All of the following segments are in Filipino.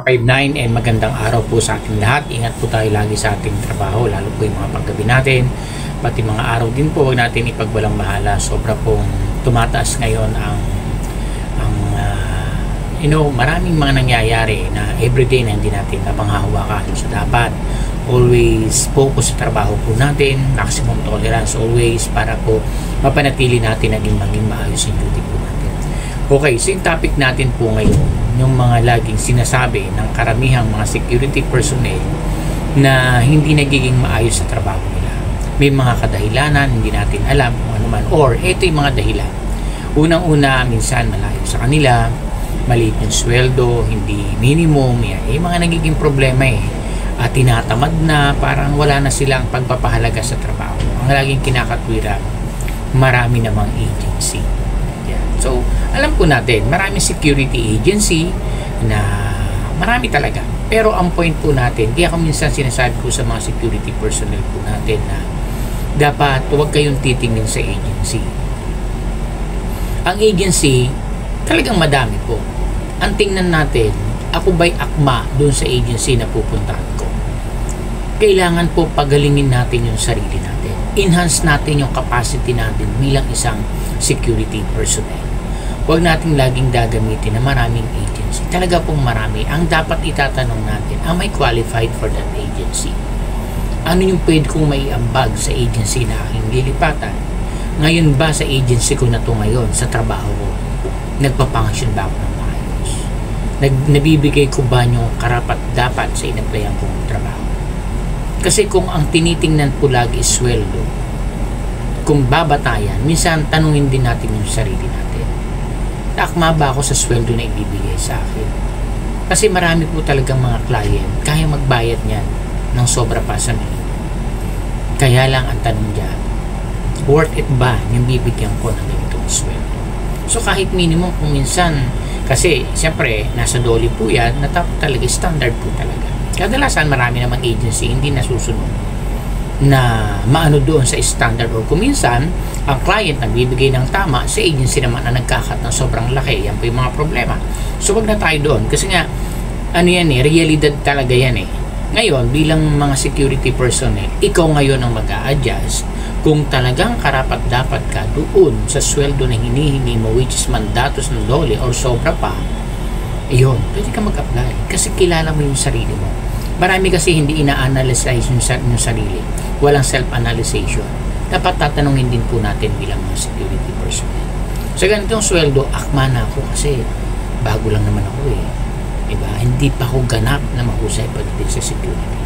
5-9 and magandang araw po sa ating lahat. Ingat po tayo lagi sa ating trabaho, lalo po yung mga paggabi natin. Pati mga araw din po, huwag natin ipagwalang bahala. Sobra pong tumataas ngayon ang maraming mga nangyayari na everyday na hindi natin napanghahawakan. So dapat always focus sa trabaho po natin, maximum tolerance always para po mapanatili natin maging maayos yung duty po natin. Okay, so yung topic natin po ngayon, yung mga laging sinasabi ng karamihang mga security personnel na hindi nagiging maayos sa trabaho nila. May mga kadahilanan, hindi natin alam kung ano man, or ito yung mga dahilan. Unang-una, minsan malayo sa kanila, maliit yung sweldo, hindi minimum, yung mga nagiging problema at tinatamad na, parang wala na silang pagpapahalaga sa trabaho. Ang laging kinakatwira, marami namang agency. So, alam po natin, maraming security agency na marami talaga. Pero ang point po natin, kaya kung minsan sinasabi ko sa mga security personnel po natin na dapat huwag kayong titingin sa agency. Ang agency, talagang madami po. Ang tingnan natin, ako ba'y akma doon sa agency na pupuntahan ko? Kailangan po pagalingin natin yung sarili natin. Enhance natin yung capacity natin bilang isang security personnel. Huwag natin laging gagamitin na maraming agency. Talaga pong marami. Ang dapat itatanong natin, am I qualified for that agency? Ano yung pwede kong maiambag sa agency na aking lilipatan? Ngayon ba sa agency ko na to ngayon, sa trabaho ko, nagpapangasyon ba ako ng maayos? Nabibigay ko ba yung karapat dapat sa inaplayan kong trabaho? Kasi kung ang tinitingnan po lagi is sweldo, kung babatayan, minsan tanungin din natin yung sarili natin. Akma ba ako sa sweldo na ibibigay sa akin? Kasi marami po talagang mga client kaya magbayad niyan ng sobra pa sa minimum. Kaya lang ang tanong dyan, worth it ba yung bibigyan ko ng ganitong sweldo? So kahit minimum kung minsan, kasi siyempre nasa dolly po yan, na talaga standard po talaga. Kadalasan marami namang agency hindi nasusunod na maano doon sa standard, or kung minsan ang client nagbibigay ng tama, sa agency naman na nagkakat ng sobrang laki. Yan po yung mga problema. So wag na tayo doon kasi nga realidad talaga yan Ngayon bilang mga security personnel, ikaw ngayon ang mag-a-adjust kung talagang karapat dapat ka doon sa sweldo na hinihingi mo, which is mandatos ng dole or sobra pa. Ayun, pwede ka mag-apply kasi kilala mo yung sarili mo. Marami kasi hindi ina-analyze yung sarili. Walang self-analyzation. Dapat tatanungin din po natin bilang mga security personnel. Sa ganitong sweldo, akma na ako kasi bago lang naman ako Diba? Hindi pa ako ganap na mahusay pagdating sa security.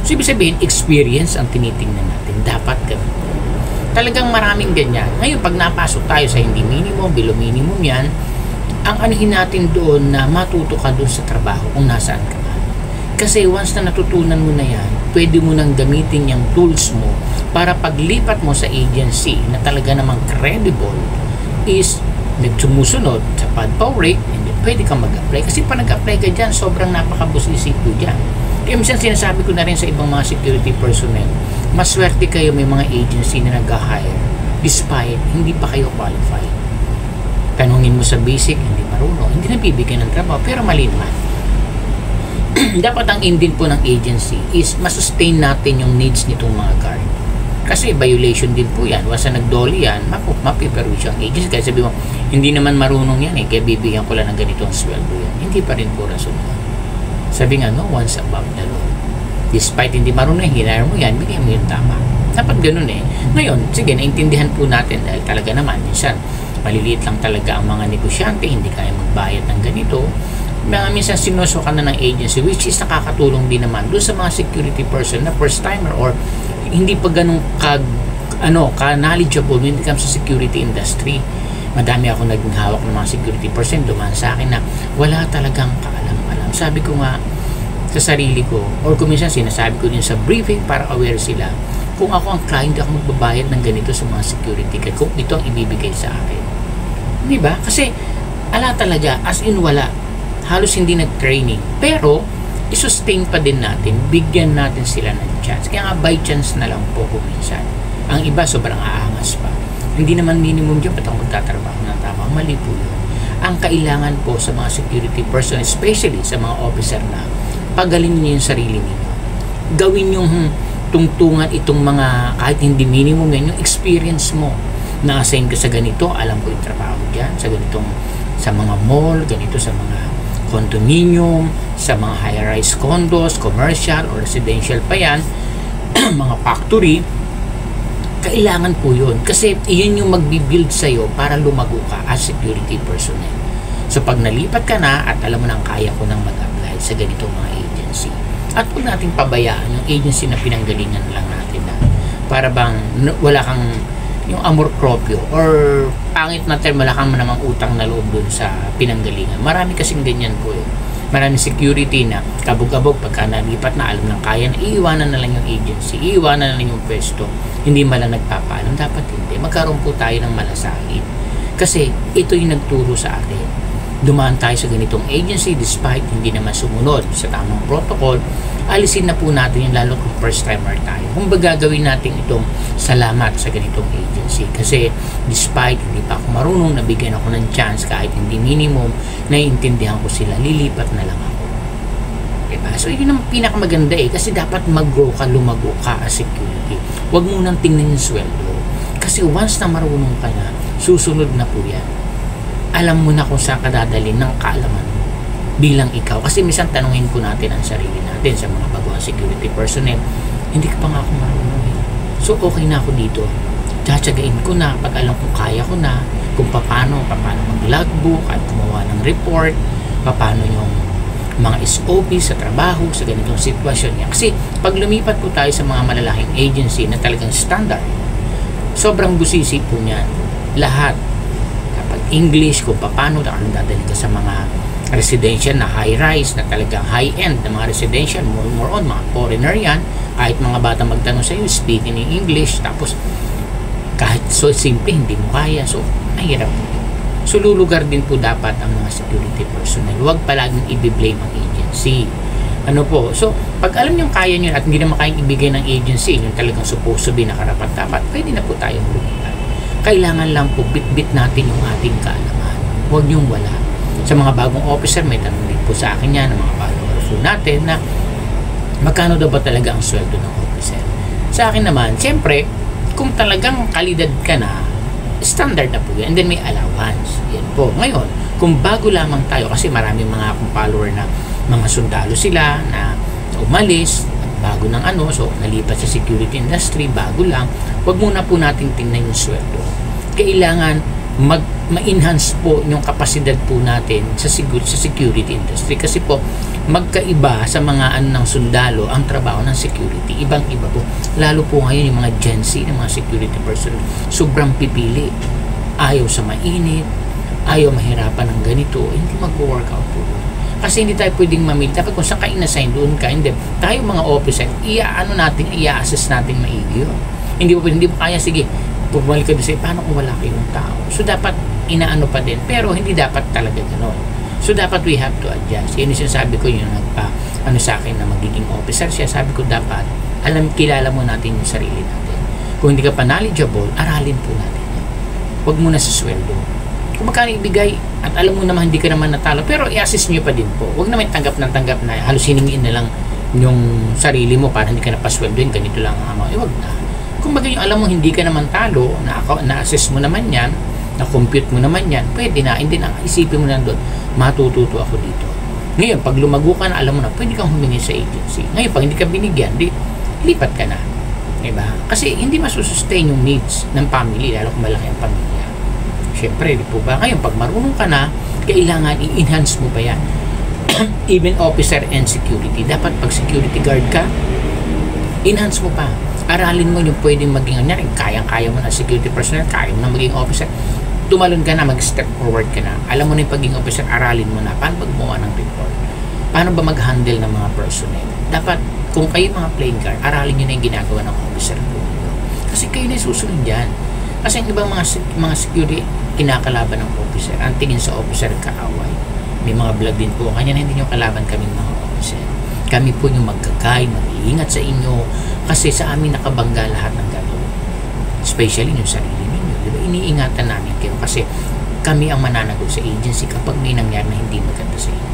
So, ibig sabihin, experience ang tinitingnan natin. Dapat ganun. Talagang maraming ganyan. Ngayon, pag napasok tayo sa hindi minimum, below minimum yan, ang anuhin natin doon na matuto ka doon sa trabaho kung nasaan ka. Kasi once na natutunan mo na yan, pwede mo nang gamitin yung tools mo para paglipat mo sa agency na talaga namang credible is nagsumusunod sa PAD-PAW rate, and then pwede kang mag-apply. Kasi pa nag-apply ka dyan, sobrang napakabusisi po dyan. Kaya minsan sinasabi ko na rin sa ibang mga security personnel, maswerte kayo may mga agency na nag-hire despite hindi pa kayo qualified. Tanungin mo sa basic, hindi marunong, hindi nabibigyan ng trabaho, pero mali naman. Dapat ang aim din po ng agency is masustain natin yung needs nitong mga guard. Kasi violation din po yan. Once na nag-dolly yan, mapiperwish ang agency. Kaya sabi mo, hindi naman marunong yan kaya bibigyan ko lang ng ganitong sweldo yan. Hindi pa rin po rason. Sabi nga, no one's above the law. Despite hindi marunong, hinire mo yan, bigyan mo yung tama. Dapat ganun Ngayon, sige, naintindihan po natin dahil talaga naman, minsan, maliliit lang talaga ang mga negosyante, hindi kaya magbayad ng ganito. Minsan sinuso ka na ng agency, which is nakakatulong din naman doon sa mga security person na first timer or hindi pa ganun ka-knowledgeable when it comes to security industry. Madami ako naging hawak ng mga security person, dumaan sa akin na wala talagang kaalam-alam. Sabi ko nga sa sarili ko, or kung minsan sinasabi ko din sa briefing para aware sila, kung ako ang client, ako magbabayad ng ganito sa mga security guard kung ito ang ibibigay sa akin. Di ba? Kasi ala talaga, as in wala. Halos hindi nag-training. Pero, isustain pa din natin, bigyan natin sila ng chance. Kaya nga, by chance na lang po kung minsan. Ang iba, sobrang aangas pa. Hindi naman minimum dyan, ba't ako magtatrabaho ng tama? Mali po yun. Ang kailangan po sa mga security person, especially sa mga officer na pagalingin niyo yung sarili niyo. Gawin yung tungtungan itong mga kahit hindi minimum yan, yung experience mo. Na-assign ka sa ganito, alam ko yung trabaho dyan, sa ganitong, sa mga mall, ganito sa mga condominium, sa mga high-rise condos, commercial or residential pa yan, mga factory, kailangan po yun. Kasi iyon yung magbibuild sa'yo para lumago ka as security personnel. So pag nalipat ka na at alam mo nang kaya ko nang mag-apply sa ganitong mga agency. At huwag natin pabayaan yung agency na pinanggalingan lang natin na para bang wala kang yung amor proprio or pangit na term, wala kang namang utang na loob dun sa pinanggalingan. Marami kasing ganyan po eh. Maraming security na kabog-kabog pagka nalipat na alam ng kaya na iiwanan na lang yung agency, iiwanan na lang yung pwesto, hindi malang nagpapaalam. Dapat hindi. Magkaroon po tayo ng malasakit. Kasi ito yung nagturo sa atin. Dumaan tayo sa ganitong agency despite hindi naman sumunod sa tamang protocol. Alisin na po natin yung lalo kung first timer tayo. Kung ba gagawin natin itong salamat sa ganitong agency. Kasi despite hindi pa ako marunong, nabigyan ako ng chance kahit hindi minimum, naiintindihan ko sila, lilipat na lang ako. Diba? So yun ang pinakamaganda eh. Kasi dapat mag-grow ka, lumago ka as security. Huwag mo nang tingnan yung sweldo. Kasi once na marunong ka na, susunod na po yan. Alam mo na kung saan ka dadalhin ng kaalaman mo bilang ikaw. Kasi minsan tanungin po natin ang sarili natin sa mga baguang security personnel, hindi ka pa nga ako marunong eh. So okay na ako dito. Tsatsagain ko na pag alam kong kaya ko na kung paano mag-logbook at gumawa ng report, paano yung mga SOP sa trabaho sa ganitong sitwasyon niya. Kasi pag lumipat po tayo sa mga malalaking agency na talagang standard, sobrang busisi po niyan. Lahat English, kung paano dadalhin ka sa mga residential na high-rise, na talagang high-end na mga residential, more on, mga foreigner yan, kahit mga bata magtanong sa iyo, speaking in English, tapos kahit so simple, hindi mo kaya, so mahirap po. So lulugar din po dapat ang mga security personnel. Huwag palaging i-blame ang agency. Ano po, so pag alam nyo kaya nyo at hindi naman kayang ibigay ng agency, yung talagang supposed to be nakarapat-dapat, pwede na po tayong lumipat. Kailangan lang po bit-bit natin yung ating kaalaman. Huwag niyong wala. Sa mga bagong officer, may tanong din po sa akin yan, ng mga followers po natin, na magkano daw ba talaga ang sweldo ng officer? Sa akin naman, siyempre, kung talagang kalidad ka na, standard na po yan. And then may allowance. Yan po. Ngayon, kung bago lamang tayo, kasi maraming mga akong follower na mga sundalo sila na umalis, bago ng so nalipat sa security industry, bago lang, wag muna po natin tingnan yung sweldo. Kailangan ma-enhance po yung kapasidad po natin sa security industry. Kasi po, magkaiba sa mga ng sundalo ang trabaho ng security. Ibang-iba po. Lalo po ngayon yung mga Gen Z, ng mga security person, sobrang pipili. Ayaw sa mainit, ayaw mahirapan ng ganito, hindi mag-workout po. Kasi hindi tayo pwedeng mamili. Dapat kung saan ka in-assign, doon ka. Hindi. Tayo mga officer, i-assess natin maigi yun. Hindi mo kaya, sige, pumalik ka doon sa'yo, paano kung wala kayong tao? So, dapat inaano pa din. Pero, hindi dapat talaga gano'n. So, dapat we have to adjust. Yan yung sinasabi ko, yung sa akin na magiging officer siya. Sabi ko, dapat, kilala mo natin yung sarili natin. Kung hindi ka pa knowledgeable, aralin po natin yan. Huwag mo na sa sweldo. Kung magkano ibigay at alam mo naman hindi ka naman natalo, pero i-assist nyo pa din po. Huwag naman tanggap na halos hiningin na lang yung sarili mo para hindi ka napasweldo yun, ganito lang ang wag na. Kung bagay yung alam mo hindi ka naman talo, na-assess mo naman yan, na-compute mo naman yan, pwede na, hindi na, isipin mo na doon, matututo ako dito. Ngayon, pag lumago ka na, alam mo na, pwede kang humingi sa agency. Ngayon, pag hindi ka binigyan, lipat ka na. Diba? Kasi hindi masusustain yung needs ng family, lalo kung malaki ang pamilya. Siyempre, di po ba? Ngayon, pag marunong ka na, kailangan i-enhance mo pa yan. Even officer and security. Dapat pag security guard ka, enhance mo pa. Aralin mo yung pwedeng maging, kayang-kaya mo na security personnel, kaya mo na maging officer. Tumalon ka na, mag-step forward ka na. Alam mo na yung pagiging officer, aralin mo na. Paano gumawa ng report? Paano ba mag-handle ng mga personnel? Dapat, kung kayo mga playing guard, aralin nyo na yung ginagawa ng officer po. Kasi kayo na susunod dyan. Kasi yung ibang mga security, kinakalaban ng officer. Ang tingin sa officer, kaaway. May mga vlog din po. Kanya na hindi nyo kalaban kaming mga officer. Kami po yung magkakay, mag-iingat sa inyo. Kasi sa amin nakabangga lahat ng gagawin. Especially yung sarili ninyo. Diba? Iniingatan namin kayo. Kasi kami ang mananagot sa agency kapag may nangyari na hindi maganda sa inyo.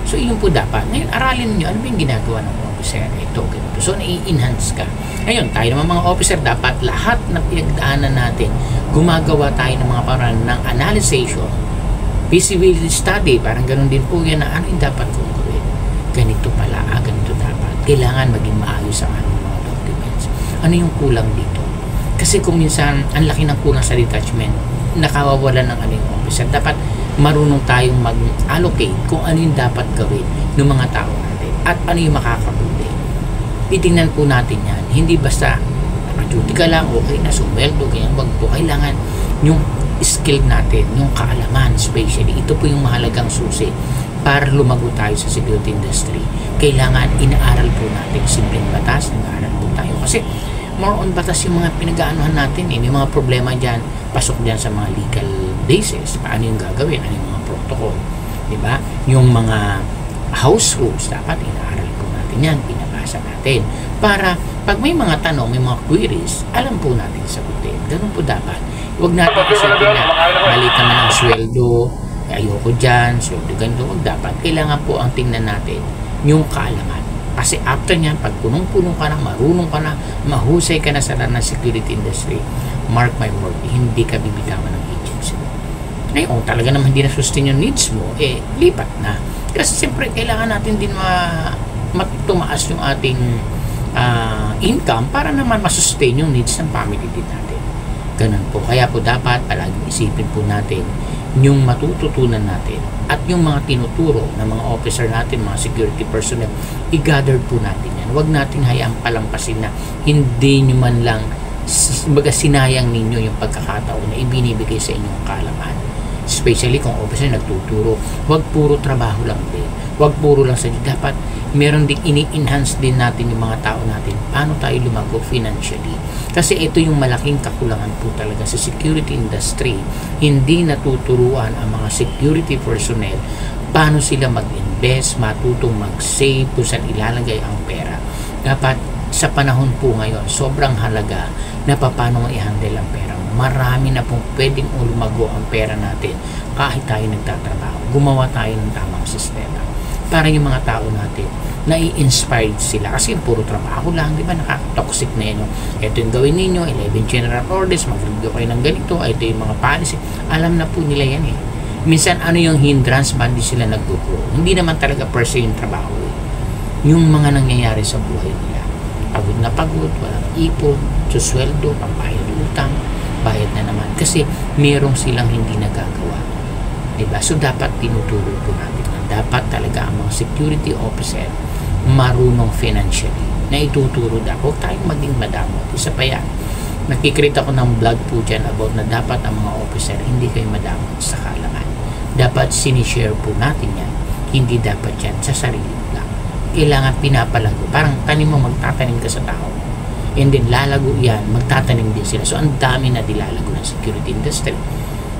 So, yun po dapat. Ngayon, aralin nyo, ano ba yung ginagawa ng officer? Ito, ganito. So, nai-enhance ka. Ngayon, tayo naman mga officer, dapat lahat na pinagdaanan natin, gumagawa tayo ng mga parang ng analysis, feasibility study, parang ganun din po yan na ano yung dapat kong gawin. Ganito pala, ganito dapat. Kailangan maging maayos ang aming mga documents. Ano yung kulang dito? Kasi kung minsan, ang laki ng kulang sa detachment, nakawawalan ng ano yung officer. Dapat marunong tayong mag-allocate kung ano yung dapat gawin ng mga tao natin at ano yung makakabuti. Titingnan po natin yan. Hindi basta naka-duty ka lang, okay na, sumweldo, ganyan. Wag po. Kailangan yung skill natin, yung kaalaman, especially. Ito po yung mahalagang susi para lumago tayo sa security industry. Kailangan inaaral po natin simpleng batas, inaaral po tayo. Kasi more on batas yung mga pinag-aanuhan natin. May mga problema dyan, pasok dyan sa mga legal basis. Paano yung gagawin? Ano yung mga protocol? Diba? Yung mga house rules, dapat inaaral po natin yan, pinabasa natin. Para pag may mga tanong, may mga queries, alam po natin sagutin. Ganun po dapat. Huwag natin isipin na mali ka man ang sweldo, ayoko dyan, sweldo ganito. Huwag dapat. Kailangan po ang tingnan natin yung kaalaman. Kasi after nyan, pag punong-punong ka na, marunong ka na, mahusay ka na sa ng security industry, mark my word, hindi ka bibitawan ng agency. Ngayon, talaga naman hindi na-sustain yung needs mo, lipat na. Kasi siyempre, kailangan natin din matumaas yung ating income para naman masustain yung needs ng family din natin. Ganun po. Kaya po dapat palaging isipin po natin yung matututunan natin at yung mga tinuturo ng mga officer natin, mga security personnel, i-gather po natin yan. Huwag nating hayaang palampasin na hindi nyo man lang sinayang ninyo yung pagkakataon na ibinibigay sa inyong kaalaman. Especially kung officer nagtuturo. Huwag puro trabaho lang din. Huwag puro lang sa dapat meron ding ini-enhance din natin yung mga tao natin. Paano tayo lumago financially? Kasi ito yung malaking kakulangan po talaga sa security industry. Hindi natuturuan ang mga security personnel paano sila mag-invest, matutong mag-save, kung saan ilalagay ang pera. Dapat sa panahon po ngayon, sobrang halaga na paano i-handle ang pera. Marami na pong pwedeng lumago ang pera natin kahit tayo nagtatrabaho. Gumawa tayo ng tamang sistema para yung mga tao natin nai-inspired sila kasi puro trabaho lang, di ba? Nakaka-toxic na yan yung ito yung gawin ninyo, 11 general orders, mag-review kayo ng ganito, ito yung mga policy, alam na po nila yan minsan ano yung hindrance ba hindi sila nag-grow, hindi naman talaga per se yung trabaho yung mga nangyayari sa buhay nila, pagod na pagod, walang ipon, susweldo, pambayad utang, bayad na naman kasi merong silang hindi nagagawa, diba? So dapat tinuturo po natin na dapat talaga ang mga security officer marunong financially na ituturo dapat. Huwag tayong maging madamot. Isa pa yan, nakikita ko ng vlog po dyan about na dapat ang mga officer hindi kayo madamot sa kaalaman. Dapat sinishare po natin yan. Hindi dapat yan sa sarili lang. Kailangan pinapalago. Parang tanim mo, magtatanim ka sa tao and then lalago yan, magtatanim din sila. So ang dami na dilalago ng security industry.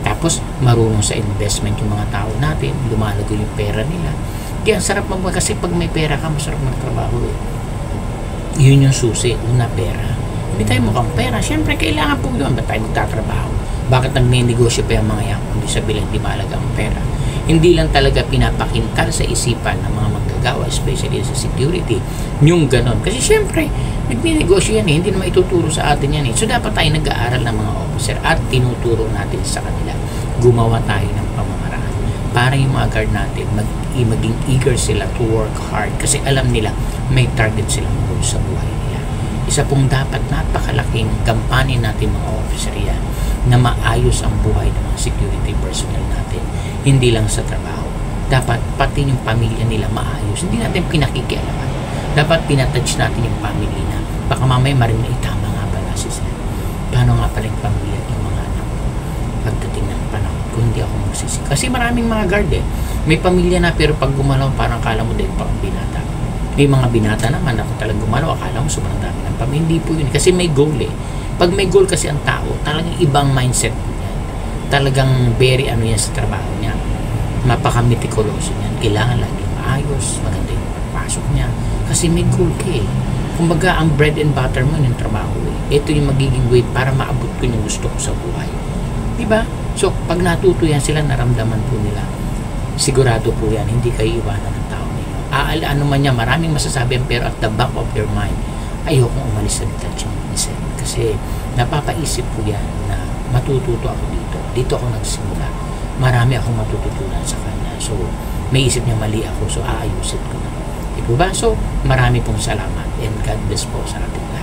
Tapos marunong sa investment yung mga tao natin, lumalago yung pera nila. Kaya ang sarap kasi pag may pera ka, masarap magtrabaho Yun yung susi, una pera. Hindi tayo mukhang pera, syempre kailangan po yun. Ba't tayo magtatrabaho? Bakit nag-negosyo pa yung mga yan? Hindi sabihin, hindi mahalaga ang pera. Hindi lang talaga pinapakintal sa isipan ng mga manggagawa, especially sa security, yung ganon. Kasi syempre, nag-negosyo yan hindi naman ituturo sa atin yan So dapat tayo nag-aaral ng mga officer at tinuturo natin sa kanila. Gumawa tayo ng pamamaraan para yung mga guard natin maging eager sila to work hard kasi alam nila may target silang goal sa buhay nila. Isa pong dapat napakalaking kampanya natin mga officer yan na maayos ang buhay ng mga security personnel natin. Hindi lang sa trabaho. Dapat pati yung pamilya nila maayos. Hindi natin pinakikialaman. Dapat pinatouch natin yung family na baka mamaya marinig tama nga pala si sir. Paano nga pala yung pamilya yung mga anak ko pagdating ng panahon kung hindi ako magsisi. Kasi maraming mga guard may pamilya na pero pag gumalaw parang kala mo din pang binata. May mga binata naman ako talagang gumalaw akala mo sobrang dami ng pamilya. Hindi po yun kasi may goal Pag may goal kasi ang tao talagang ibang mindset niya. Talagang very yan sa trabaho niya. Mapaka-meticulous yan. Kailangan lagi maayos, maganda yung pagpasok niya kasi may goal ka Kumbaga ang bread and butter mo yung trabaho Ito yung magiging way para maabot ko yung gusto ko sa buhay. Diba? So, pag natuto yan sila, naramdaman po nila, sigurado po yan, hindi kayo iwanan ng tao ninyo. Ano man yan, maraming masasabi, pero at the back of their mind, ayokong umalis sa detachment ni Seth. Kasi napapaisip po yan na matututo ako dito. Dito ako nagsimula. Marami akong matututunan sa kanya. So, may isip niya mali ako. So, aayusin ko na. Di po ba? So, marami pong salamat. And God bless po sa ating lahat.